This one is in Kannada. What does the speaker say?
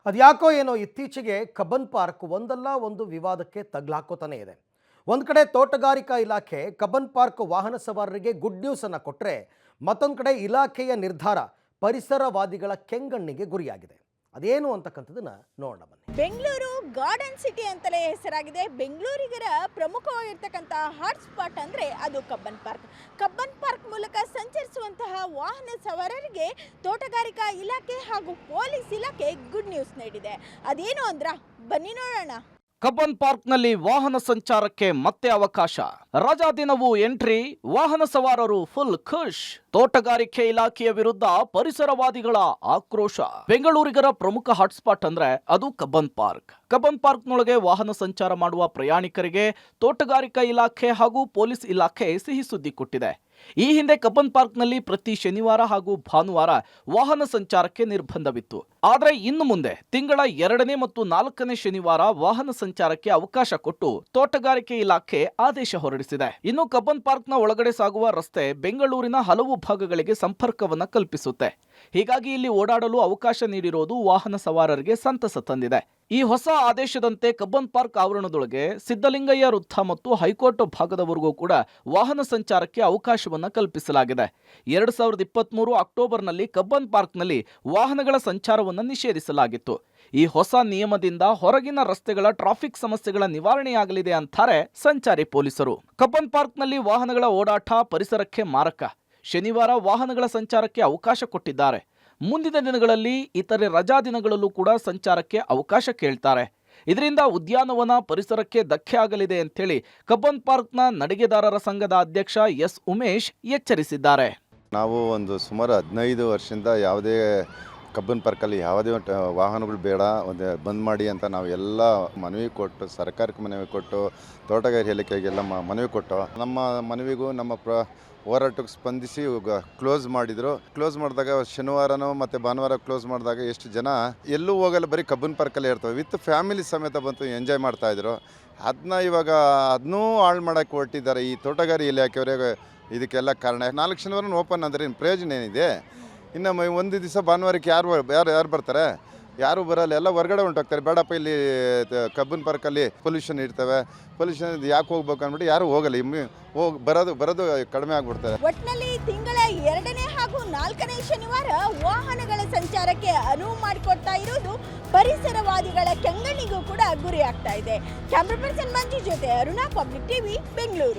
ಅದ್ಯಾಕೋ ಏನೋ ಇತ್ತೀಚೆಗೆ ಕಬ್ಬನ್ ಪಾರ್ಕ್ ಒಂದಲ್ಲ ಒಂದು ವಿವಾದಕ್ಕೆ ತಗ್ಲಾಕೋತಾನೆ ಇದೆ. ಒಂದು ಕಡೆ ತೋಟಗಾರಿಕಾ ಇಲಾಖೆ ಕಬ್ಬನ್ ಪಾರ್ಕ್ ವಾಹನ ಸವಾರರಿಗೆ ಗುಡ್ ನ್ಯೂಸ್ ಅನ್ನು ಕೊಟ್ಟರೆ, ಮತ್ತೊಂದು ಕಡೆ ಇಲಾಖೆಯ ನಿರ್ಧಾರ ಪರಿಸರವಾದಿಗಳ ಕೆಂಗಣ್ಣಿಗೆ ಗುರಿಯಾಗಿದೆ. ಅದೇನು ಅಂತಕ್ಕಂಥದ್ದನ್ನ ನೋಡೋಣ ಬನ್ನಿ. ಬೆಂಗಳೂರು ಗಾರ್ಡನ್ ಸಿಟಿ ಅಂತಲೇ ಹೆಸರಾಗಿದೆ. ಬೆಂಗಳೂರಿಗರ ಪ್ರಮುಖವಾಗಿರ್ತಕ್ಕಂಥ ಹಾಟ್ಸ್ಪಾಟ್ ಅಂದರೆ ಅದು ಕಬ್ಬನ್ ಪಾರ್ಕ್. ಕಬ್ಬನ್ ಪಾರ್ಕ್ ಮೂಲಕ ಸಂಚರಿಸುವಂತಹ ವಾಹನ ಸವಾರರಿಗೆ ತೋಟಗಾರಿಕಾ ಇಲಾಖೆ ಹಾಗೂ ಪೊಲೀಸ್ ಇಲಾಖೆ ಗುಡ್ ನ್ಯೂಸ್ ನೀಡಿದೆ. ಅದೇನು ಅಂದ್ರ ಬನ್ನಿ ನೋಡೋಣ. ಕಬ್ಬನ್ ಪಾರ್ಕ್ನಲ್ಲಿ ವಾಹನ ಸಂಚಾರಕ್ಕೆ ಮತ್ತೆ ಅವಕಾಶ. ರಜಾ ದಿನವೂ ಎಂಟ್ರಿ, ವಾಹನ ಸವಾರರು ಫುಲ್ ಖುಷ್. ತೋಟಗಾರಿಕೆ ಇಲಾಖೆಯ ವಿರುದ್ಧ ಪರಿಸರವಾದಿಗಳ ಆಕ್ರೋಶ. ಬೆಂಗಳೂರಿಗರ ಪ್ರಮುಖ ಹಾಟ್ಸ್ಪಾಟ್ ಅಂದ್ರೆ ಅದು ಕಬ್ಬನ್ ಪಾರ್ಕ್. ಕಬ್ಬನ್ ಪಾರ್ಕ್ನೊಳಗೆ ವಾಹನ ಸಂಚಾರ ಮಾಡುವ ಪ್ರಯಾಣಿಕರಿಗೆ ತೋಟಗಾರಿಕಾ ಇಲಾಖೆ ಹಾಗೂ ಪೊಲೀಸ್ ಇಲಾಖೆ ಸಿಹಿ ಸುದ್ದಿ ಕೊಟ್ಟಿದೆ. ಈ ಹಿಂದೆ ಕಬ್ಬನ್ ಪಾರ್ಕ್ನಲ್ಲಿ ಪ್ರತಿ ಶನಿವಾರ ಹಾಗೂ ಭಾನುವಾರ ವಾಹನ ಸಂಚಾರಕ್ಕೆ ನಿರ್ಬಂಧವಿತ್ತು. ಆದರೆ ಇನ್ನು ಮುಂದೆ ತಿಂಗಳ 2ನೇ ಮತ್ತು 4ನೇ ಶನಿವಾರ ವಾಹನ ಸಂಚಾರಕ್ಕೆ ಅವಕಾಶ ಕೊಟ್ಟು ತೋಟಗಾರಿಕೆ ಇಲಾಖೆ ಆದೇಶ ಹೊರಡಿಸಿದೆ. ಇನ್ನು ಕಬ್ಬನ್ ಪಾರ್ಕ್ನ ಒಳಗಡೆ ಸಾಗುವ ರಸ್ತೆ ಬೆಂಗಳೂರಿನ ಹಲವು ಭಾಗಗಳಿಗೆ ಸಂಪರ್ಕವನ್ನ ಕಲ್ಪಿಸುತ್ತೆ. ಹೀಗಾಗಿ ಇಲ್ಲಿ ಓಡಾಡಲು ಅವಕಾಶ ನೀಡಿರೋದು ವಾಹನ ಸವಾರರಿಗೆ ಸಂತಸ ತಂದಿದೆ. ಈ ಹೊಸ ಆದೇಶದಂತೆ ಕಬ್ಬನ್ ಪಾರ್ಕ್ ಆವರಣದೊಳಗೆ ಸಿದ್ದಲಿಂಗಯ್ಯ ವೃತ್ತ ಮತ್ತು ಹೈಕೋರ್ಟ್ ಭಾಗದವರೆಗೂ ಕೂಡ ವಾಹನ ಸಂಚಾರಕ್ಕೆ ಅವಕಾಶವನ್ನ ಕಲ್ಪಿಸಲಾಗಿದೆ. 2023 ಅಕ್ಟೋಬರ್ನಲ್ಲಿ ಕಬ್ಬನ್ ಪಾರ್ಕ್ನಲ್ಲಿ ವಾಹನಗಳ ಸಂಚಾರವನ್ನು ನಿಷೇಧಿಸಲಾಗಿತ್ತು. ಈ ಹೊಸ ನಿಯಮದಿಂದ ಹೊರಗಿನ ರಸ್ತೆಗಳ ಟ್ರಾಫಿಕ್ ಸಮಸ್ಯೆಗಳ ನಿವಾರಣೆಯಾಗಲಿದೆ ಅಂತಾರೆ ಸಂಚಾರಿ ಪೊಲೀಸರು. ಕಬ್ಬನ್ ಪಾರ್ಕ್ನಲ್ಲಿ ವಾಹನಗಳ ಓಡಾಟ ಪರಿಸರಕ್ಕೆ ಮಾರಕ. ಶನಿವಾರ ವಾಹನಗಳ ಸಂಚಾರಕ್ಕೆ ಅವಕಾಶ ಕೊಟ್ಟಿದ್ದಾರೆ. ಮುಂದಿನ ದಿನಗಳಲ್ಲಿ ಇತರೆ ರಜಾ ದಿನಗಳಲ್ಲೂ ಕೂಡ ಸಂಚಾರಕ್ಕೆ ಅವಕಾಶ ಕೇಳ್ತಾರೆ. ಇದರಿಂದ ಉದ್ಯಾನವನ ಪರಿಸರಕ್ಕೆ ಧಕ್ಕೆ ಆಗಲಿದೆ ಅಂತೇಳಿ ಕಬ್ಬನ್ ಪಾರ್ಕ್ನ ನಡಿಗೆದಾರರ ಸಂಘದ ಅಧ್ಯಕ್ಷ ಎಸ್ ಉಮೇಶ್ ಎಚ್ಚರಿಸಿದ್ದಾರೆ. ನಾವು ಸುಮಾರು 15 ವರ್ಷದಿಂದ ಯಾವುದೇ ಕಬ್ಬನ್ ಪಾರ್ಕಲ್ಲಿ ಯಾವುದೇ ವಾಹನಗಳು ಬೇಡ, ಒಂದು ಬಂದ್ ಮಾಡಿ ಅಂತ ನಾವು ಎಲ್ಲ ಮನವಿ ಕೊಟ್ಟು, ಸರ್ಕಾರಕ್ಕೆ ಮನವಿ ಕೊಟ್ಟು, ತೋಟಗಾರಿಕೆ ಇಲಾಖೆಗೆಲ್ಲ ಮನವಿ ಕೊಟ್ಟು, ನಮ್ಮ ಮನವಿಗೂ ನಮ್ಮ ಹೋರಾಟಕ್ಕೆ ಸ್ಪಂದಿಸಿ ಕ್ಲೋಸ್ ಮಾಡಿದರು. ಕ್ಲೋಸ್ ಮಾಡಿದಾಗ ಶನಿವಾರನೋ ಮತ್ತು ಭಾನುವಾರ ಕ್ಲೋಸ್ ಮಾಡಿದಾಗ ಎಷ್ಟು ಜನ ಎಲ್ಲೂ ಹೋಗಲ್ಲ, ಬರೀ ಕಬ್ಬನ್ ಪಾರ್ಕಲ್ಲೇ ಇರ್ತವೆ. ವಿತ್ ಫ್ಯಾಮಿಲಿ ಸಮೇತ ಬಂತು ಎಂಜಾಯ್ ಮಾಡ್ತಾಯಿದ್ರು. ಅದನ್ನ ಇವಾಗ ಅದನ್ನೂ ಹಾಳು ಮಾಡೋಕ್ಕೆ ಹೊರಟಿದ್ದಾರೆ ಈ ತೋಟಗಾರಿಕೆ ಇಲಾಖೆಯವರೇ. ಇದಕ್ಕೆಲ್ಲ ಕಾರಣ 4 ಶನಿವಾರ ಓಪನ್ ಅಂದರೆ ಪ್ರಯೋಜನ ಏನಿದೆ? ಇನ್ನು ಒಂದು ದಿವಸ ಭಾನುವಾರಕ್ಕೆ ಯಾರು ಬರ್ತಾರೆ? ಯಾರು ಬರಲ್ಲ, ಎಲ್ಲ ಹೊರಗಡೆ ಹೊಂಟೋಗ್ತಾರೆ. ಬೇಡಪ್ಪ, ಇಲ್ಲಿ ಕಬ್ಬನ್ ಪಾರ್ಕಲ್ಲಿ ಪೊಲ್ಯೂಷನ್ ಇರ್ತವೆ, ಪೊಲ್ಯೂಷನ್ ಯಾಕೆ ಹೋಗ್ಬೇಕು ಅಂದ್ಬಿಟ್ಟು ಯಾರು ಹೋಗಲ್ಲ. ಬರೋದು ಕಡಿಮೆ ಆಗ್ಬಿಡ್ತಾರೆ. ಒಟ್ಟಿನಲ್ಲಿ ತಿಂಗಳ 2ನೇ ಹಾಗೂ 4ನೇ ಶನಿವಾರ ವಾಹನಗಳ ಸಂಚಾರಕ್ಕೆ ಅನುವು ಮಾಡಿಕೊಡ್ತಾ ಇರೋದು ಪರಿಸರವಾದಿಗಳ ಕೆಂಗಣ್ಣಿಗೂ ಕೂಡ ಗುರಿ ಆಗ್ತಾ ಇದೆ. ಕ್ಯಾಮ್ರಾ ಪರ್ಸನ್ ಮಂಜು ಜೊತೆ ಅರುಣಾ, ಪಬ್ಲಿಕ್ ಟಿವಿ, ಬೆಂಗಳೂರು.